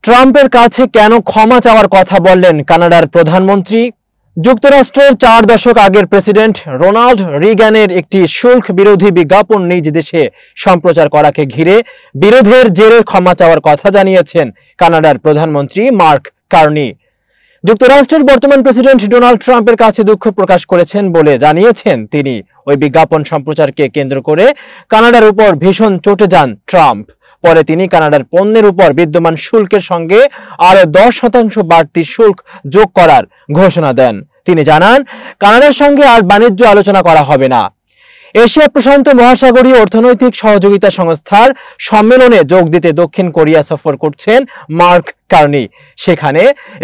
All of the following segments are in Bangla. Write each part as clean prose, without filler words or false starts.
ট্রাম্পের কাছে কেন ক্ষমা চাওয়ার কথা বললেন কানাডার প্রধানমন্ত্রী? যুক্তরাষ্ট্রের 4 দশক আগের প্রেসিডেন্ট রোনাল্ড রিগানের একটি শুল্ক বিরোধী বিজ্ঞাপন নিজ দেশে সম্প্রচার করাকে ঘিরে বিরোধের জেরে ক্ষমা চাওয়ার কথা জানিয়েছেন কানাডার প্রধানমন্ত্রী মার্ক কার্নি। যুক্তরাষ্ট্রের বর্তমান প্রেসিডেন্ট ডোনাল্ড ট্রাম্পের কাছে দুঃখ প্রকাশ করেছেন বলে জানিয়েছেন তিনি। ওই বিজ্ঞাপন সম্প্রচারকে কেন্দ্র করে কানাডার উপর ভীষণ চটে যান ট্রাম্প। পরে তিনি কানাডার পণ্যের উপর বিদ্যমান শুল্কের সঙ্গে আরো 10% বাড়তি শুল্ক যোগ করার ঘোষণা দেন। তিনি জানান, কানাডার সঙ্গে আর বাণিজ্য আলোচনা করা হবে না। এশিয়া প্রশান্ত মহাসাগরীয় অর্থনৈতিক সহযোগিতা সংস্থার সম্মেলনে যোগ দিতে দক্ষিণ কোরিয়া সফর করছেন মার্ক কার্নি। সেখানে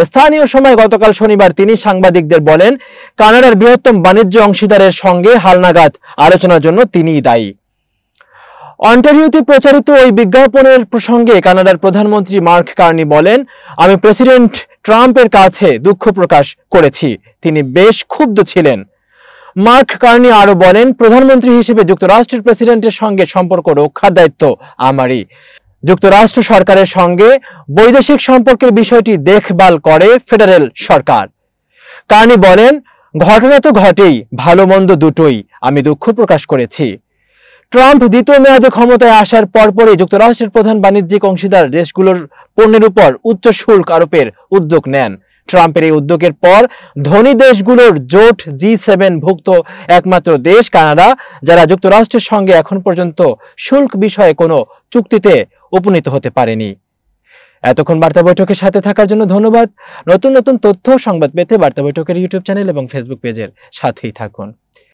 স্থানীয় সময় গতকাল শনিবার তিনি সাংবাদিকদের বলেন, কানাডার বৃহত্তম বাণিজ্য অংশীদারের সঙ্গে হালনাগাদ আলোচনার জন্য তিনিই দায়ী। অন্টারিওতে প্রচারিত ওই বিজ্ঞাপনের প্রসঙ্গে কানাডার প্রধানমন্ত্রী মার্ক কার্নি বলেন, আমি প্রেসিডেন্ট ট্রাম্পের কাছে দুঃখ প্রকাশ করেছি। তিনি বেশ ক্ষুব্ধ ছিলেন। মার্ক কার্নি আরো বলেন, প্রধানমন্ত্রী হিসেবে যুক্তরাষ্ট্রের প্রেসিডেন্টের সঙ্গে সম্পর্ক রক্ষার দায়িত্ব আমারই। যুক্তরাষ্ট্র সরকারের সঙ্গে বৈদেশিক সম্পর্কের বিষয়টি দেখভাল করে ফেডারেল সরকার। কার্নি বলেন, ঘটনা তো ঘটেই, ভালো মন্দ দুটোই। আমি দুঃখ প্রকাশ করেছি। ট্রাম্প দ্বিতীয় মেয়াদে ক্ষমতায় আসার পরপরই যুক্তরাষ্ট্রের প্রধান বাণিজ্যিক অংশীদার দেশগুলোর পণ্যের উপর উচ্চ শুল্ক আরোপের উদ্যোগ নেন। ট্রাম্পের এই উদ্যোগের পর ধনী দেশগুলোর জোট G7 ভুক্ত একমাত্র দেশ কানাডা, যারা যুক্তরাষ্ট্রের সঙ্গে এখন পর্যন্ত শুল্ক বিষয়ে কোনো চুক্তিতে উপনীত হতে পারেনি। এতক্ষণ বার্তা বৈঠকের সাথে থাকার জন্য ধন্যবাদ। নতুন নতুন তথ্য সংবাদ পেতে বার্তা বৈঠকের ইউটিউব চ্যানেল এবং ফেসবুক পেজের সাথেই থাকুন।